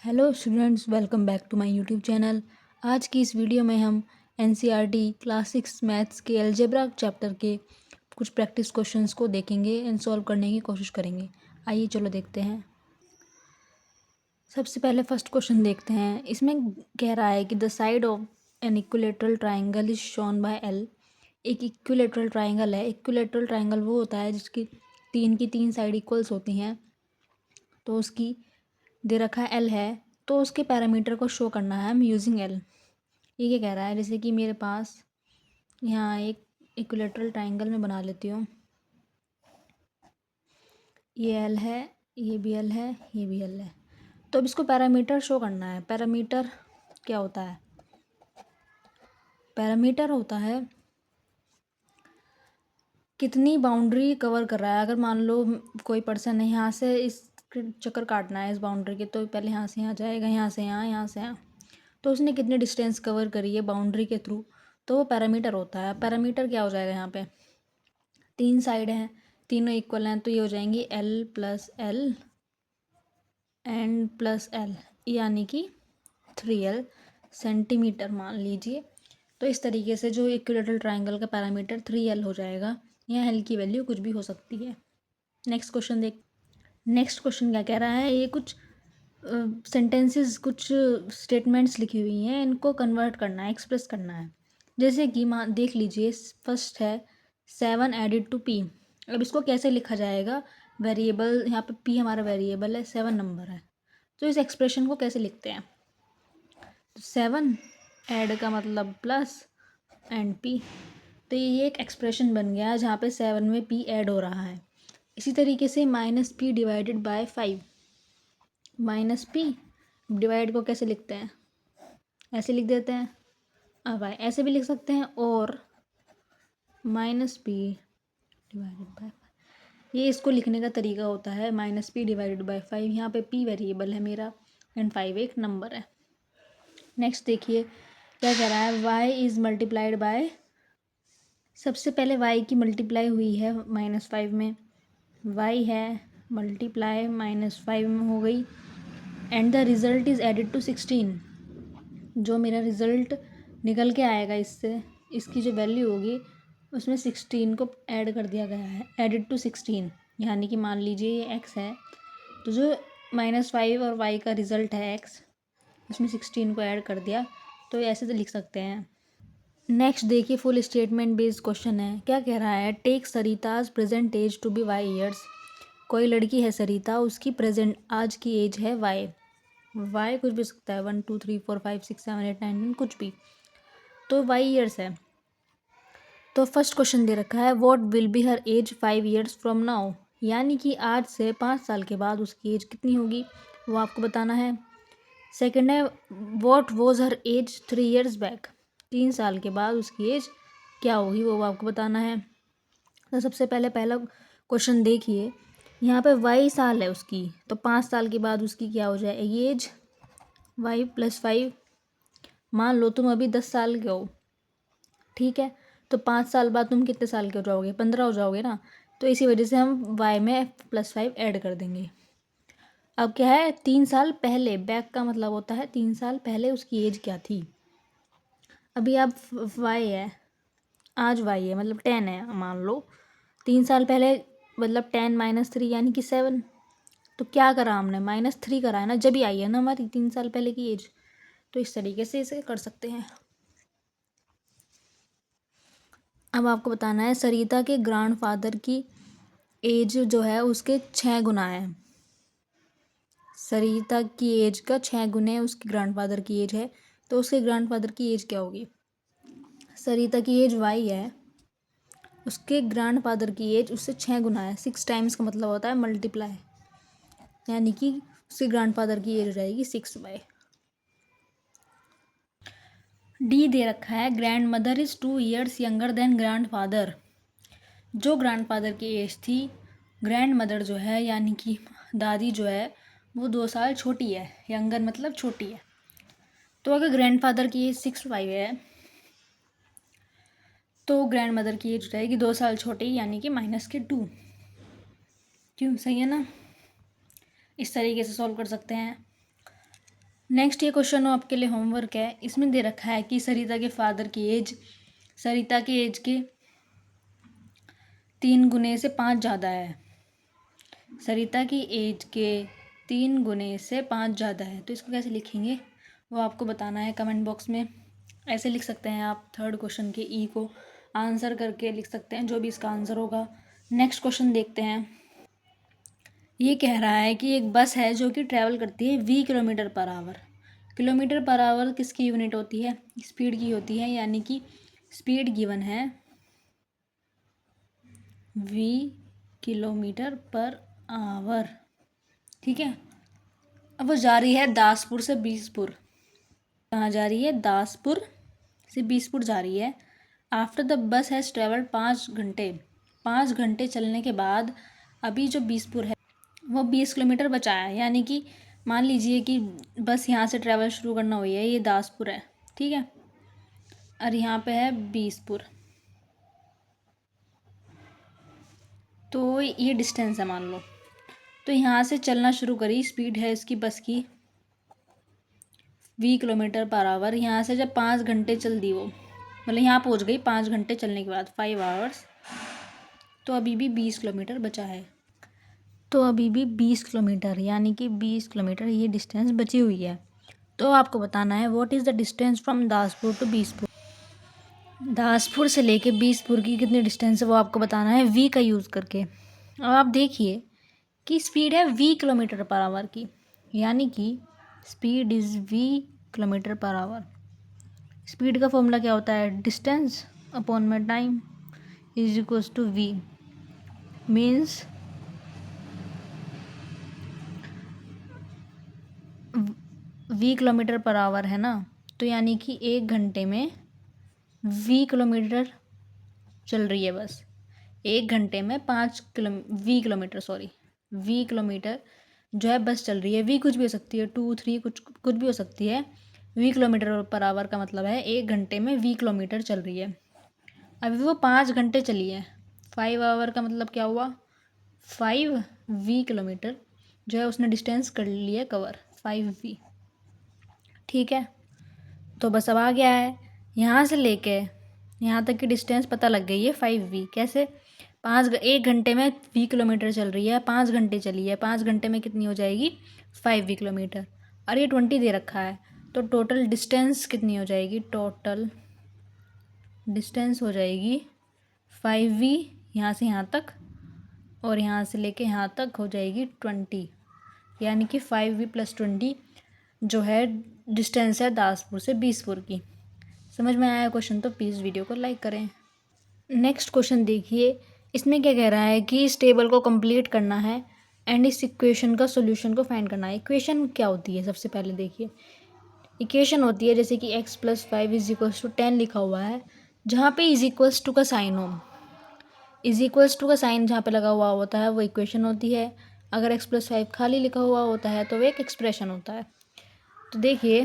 Hello students, welcome back to my YouTube channel. आज की इस वीडियो में हम एनसीईआरटी क्लास 6 मैथ्स के अलजेब्रा चैप्टर के कुछ प्रैक्टिस क्वेश्चंस को देखेंगे एंड सॉल्व करने की कोशिश करेंगे। आइए चलो देखते हैं। सबसे पहले फर्स्ट क्वेश्चन देखते हैं। इसमें कह रहा है कि the side of an equilateral triangle is shown by L. एक इक्विलेटरल ट्राइंगल है। इक्विलेटरल ट्राइंगल वो होता है जिसकी तीन की तीन साइड इक्वल्स होती हैं, तो उसकी दे रखा है एल है, तो उसके पैरामीटर को शो करना है। हम यूजिंग एल। ये क्या कह रहा है, जैसे कि मेरे पास यहाँ एक इक्विलेटरल ट्राइंगल में बना लेती हूँ। ये एल है, ये भी एल है, ये भी एल है। तो अब इसको पैरामीटर शो करना है। पैरामीटर क्या होता है? पैरामीटर होता है कितनी बाउंड्री कवर कर रहा है। अगर मान लो कोई पर्सन है, यहाँ से इस चक्कर काटना है इस बाउंड्री के, तो पहले यहाँ से यहाँ जाएगा, यहाँ से यहाँ, यहाँ से यहाँ, तो उसने कितनी डिस्टेंस कवर करी है बाउंड्री के थ्रू, तो वो पैरामीटर होता है। पैरामीटर क्या हो जाएगा, यहाँ पे तीन साइड हैं, तीनों इक्वल हैं, तो ये हो जाएंगी L plus L and plus L, यानी कि 3L सेंटीमीटर मान लीजिए। तो इस तरीके से जो इक्विलेटरल ट्राइंगल का पैरामीटर 3L हो जाएगा। यहाँ एल की वैल्यू कुछ भी हो सकती है। नेक्स्ट क्वेश्चन देख। नेक्स्ट क्वेश्चन क्या कह रहा है, ये कुछ सेंटेंसेस, कुछ स्टेटमेंट्स लिखी हुई हैं, इनको कन्वर्ट करना है, एक्सप्रेस करना है। जैसे कि मान देख लीजिए, फर्स्ट है 7 एडिड टू P। अब इसको कैसे लिखा जाएगा? वेरिएबल, यहाँ पे P हमारा वेरिएबल है, 7 नंबर है, तो इस एक्सप्रेशन को कैसे लिखते हैं? 7 ऐड का मतलब प्लस एंड P, तो ये एक एक्सप्रेशन बन गया जहाँ पे 7 में P ऐड हो रहा है। इसी तरीके से -P divided by 5, -P divide को कैसे लिखते हैं? ऐसे लिख देते हैं। अब आए ऐसे भी लिख सकते हैं, और -P डिवाइडेड बाय 5, ये इसको लिखने का तरीका होता है। -P डिवाइडेड बाय 5, यहाँ पे P वेरिएबल है मेरा एंड 5 एक नंबर है। नेक्स्ट देखिए क्या कह रहा है, y इज़ मल्टीप्लाइड बाय, सबसे पहले y की मल्टीप्लाई हुई है -5 में, y है मल्टीप्लाई -5 में हो गई, and the result is added to 16। जो मेरा रिज़ल्ट निकल के आएगा इससे, इसकी जो वैल्यू होगी उसमें 16 को ऐड कर दिया गया है, एडिड टू 16, यानी कि मान लीजिए ये x है, तो जो -5 और y का रिज़ल्ट है x, उसमें 16 को ऐड कर दिया, तो ऐसे तो लिख सकते हैं। नेक्स्ट देखिए, फुल स्टेटमेंट बेस्ड क्वेश्चन है। क्या कह रहा है, take Sarita's present age to be y years. कोई लड़की है सरिता, उसकी प्रेजेंट आज की एज है y। y कुछ भी सकता है, 1 2 3 4 5 6 7 8 9 10 कुछ भी, तो y ईयर्स है। तो फर्स्ट क्वेश्चन दे रखा है, what will be her age 5 years from now, यानी कि आज से 5 साल के बाद उसकी एज कितनी होगी, वो आपको बताना है। सेकंड है, what was her age 3 years back, 3 साल के बाद उसकी एज क्या होगी, वो आपको बताना है। तो सबसे पहले पहला क्वेश्चन देखिए, यहाँ पे y साल है उसकी, तो 5 साल के बाद उसकी क्या हो जाएगी एज, y + 5। मान लो तुम अभी 10 साल के हो, ठीक है, तो 5 साल बाद तुम कितने साल के हो जाओगे, 15 हो जाओगे ना, तो इसी वजह से हम y में +5 ऐड कर देंगे। अब क्या है, 3 साल पहले, बैक का मतलब होता है 3 साल पहले उसकी एज क्या थी। अभी आप y है, आज y है मतलब 10 है, मान लो 3 साल पहले मतलब 10 - 3 यानी कि 7, तो क्या करा हमने, -3 करा है ना, जब ही आई है ना हमारी 3 साल पहले की एज। तो इस तरीके से इसे कर सकते हैं। अब आपको बताना है, सरिता के ग्रैंडफादर की एज जो है उसके 6 गुना है। सरिता की एज का 6 गुने उसके ग्रैंडफादर की एज है, तो उसके ग्रैंडफादर की एज क्या होगी। सरिता की एज y है, उसके ग्रैंडफादर की एज उससे 6 गुना है। 6 टाइम्स का मतलब होता है मल्टीप्लाई, यानी कि उसके ग्रैंडफादर की एज हो जाएगी 6y। डी दे रखा है, grand mother is 2 years younger than grandfather. जो ग्रैंडफादर की एज थी, ग्रैंड मदर जो है यानी कि दादी जो है, वो 2 साल छोटी है। यंगर मतलब छोटी है। तो अगर ग्रैंडफादर की एज 6y है, तो ग्रैंड मदर की एज रहेगी 2 साल छोटी, यानी कि -2। क्यों, सही है ना। इस तरीके से सॉल्व कर सकते हैं। नेक्स्ट ये क्वेश्चन आपके लिए होमवर्क है। इसमें दे रखा है कि सरिता के फादर की एज सरिता की एज के 3 गुने से 5 ज़्यादा है। सरिता की एज के 3 गुने से 5 ज़्यादा है, तो इसको कैसे लिखेंगे वो आपको बताना है कमेंट बॉक्स में। ऐसे लिख सकते हैं आप थर्ड क्वेश्चन के ई को आंसर करके लिख सकते हैं, जो भी इसका आंसर होगा। नेक्स्ट क्वेश्चन देखते हैं। ये कह रहा है कि एक बस है जो कि ट्रैवल करती है 20 kilometre per our. Kilometre per our किसकी यूनिट होती है? स्पीड की होती है, यानी कि स्पीड गिवन है 20 किलोमीटर पर आवर। ठीक है, अब वो जा रही है दासपुर से बीसपुर। कहाँ जा रही है? दासपुर से बीसपुर जा रही है। After the bus has travelled 5 घंटे चलने के बाद अभी जो बीसपुर है वो 20 किलोमीटर बचा है। यानी कि मान लीजिए कि बस यहाँ से ट्रैवल शुरू करना हुई है, ये दासपुर है, ठीक है, और यहाँ पे है बीसपुर, तो ये डिस्टेंस है मान लो। तो यहाँ से चलना शुरू करी, स्पीड है इसकी बस की 20 किलोमीटर पर आवर। यहाँ से जब 5 घंटे चल दी वो, मतलब यहाँ पहुँच गई 5 घंटे चलने के बाद, 5 आवर्स, तो अभी भी 20 किलोमीटर बचा है। तो अभी भी 20 किलोमीटर, यानी कि 20 किलोमीटर ये डिस्टेंस बची हुई है। तो आपको बताना है what is the distance from Daspur to Bispur. Daspur से लेके बीसपुर की कितनी डिस्टेंस है वो आपको बताना है वी का यूज़ करके। अब आप देखिए कि स्पीड है 20 किलोमीटर पर आवर की, यानी कि speed is 20 kilometre per hour. Speed का फॉर्मूला क्या होता है? डिस्टेंस अपॉन में time is equals to v. Means v kilometre per hour है ना, तो यानी कि 1 घंटे में 20 किलोमीटर चल रही है बस। 1 घंटे में 20 किलोमीटर, सॉरी 20 किलोमीटर जो है बस चल रही है। वी कुछ भी हो सकती है, 2 3 कुछ भी हो सकती है। 20 किलोमीटर पर आवर का मतलब है 1 घंटे में 20 किलोमीटर चल रही है। अभी वो 5 घंटे चली है। 5 आवर का मतलब क्या हुआ? 5 किलोमीटर जो है उसने डिस्टेंस कर लिया कवर, 5 ठीक है। तो बस अब आ गया है, यहाँ से लेके यहाँ तक की डिस्टेंस पता लग गई है 5 कैसे? 1 घंटे में 20 किलोमीटर चल रही है, 5 घंटे चली है, 5 घंटे में कितनी हो जाएगी? 5 किलोमीटर। और ये 20 दे रखा है, तो टोटल डिस्टेंस कितनी हो जाएगी? टोटल डिस्टेंस हो जाएगी 5 यहाँ से यहाँ तक, और यहाँ से लेके यहाँ तक हो जाएगी 20, यानी कि 5 + 20 जो है डिस्टेंस है दासपुर से बीसपुर की। समझ में आया क्वेश्चन तो प्लीज़ वीडियो को लाइक करें। नेक्स्ट क्वेश्चन देखिए, इसमें क्या कह रहा है कि इस टेबल को कंप्लीट करना है एंड इस इक्वेशन का सॉल्यूशन को फाइंड करना है। इक्वेशन क्या होती है? सबसे पहले देखिए, इक्वेशन होती है जैसे कि x + 5 = 10 लिखा हुआ है, जहाँ पे इज इक्वल्स टू का साइन हो, इज इक्वल्स टू का साइन जहाँ पे लगा हुआ होता है वो इक्वेशन होती है। अगर x + 5 खाली लिखा हुआ होता है तो वो एक एक्सप्रेशन होता है। तो देखिए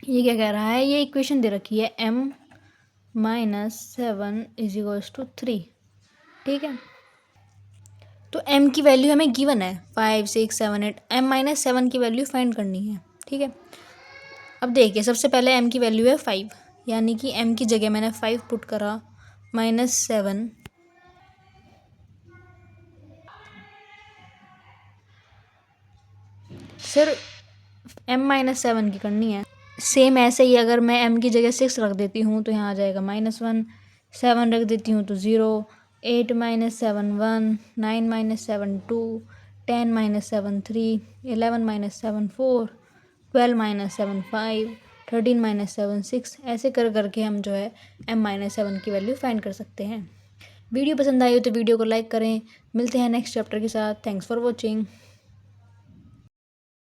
ये क्या कह रहा है, ये इक्वेशन दे रखी है m - 7 = 3, ठीक है। तो m की वैल्यू हमें गिवन है 5 6 7 8, m - 7 की वैल्यू फाइंड करनी है, ठीक है। अब देखिए सबसे पहले m की वैल्यू है 5, यानी कि m की जगह मैंने 5 पुट करा, -7 सिर्फ m - 7 की करनी है। सेम ऐसे ही अगर मैं m की जगह 6 रख देती हूँ तो यहाँ आ जाएगा -1, 7 रख देती हूँ तो 0, 8 - 7 1, 9 - 7 2, 10 - 7 3, 11 - 7 4, 12 - 7 5, 13 - 7 6, ऐसे कर करके हम जो है m - 7 की वैल्यू फाइंड कर सकते हैं। वीडियो पसंद आई हो तो वीडियो को लाइक करें। मिलते हैं नेक्स्ट चैप्टर के साथ। Thanks for watching.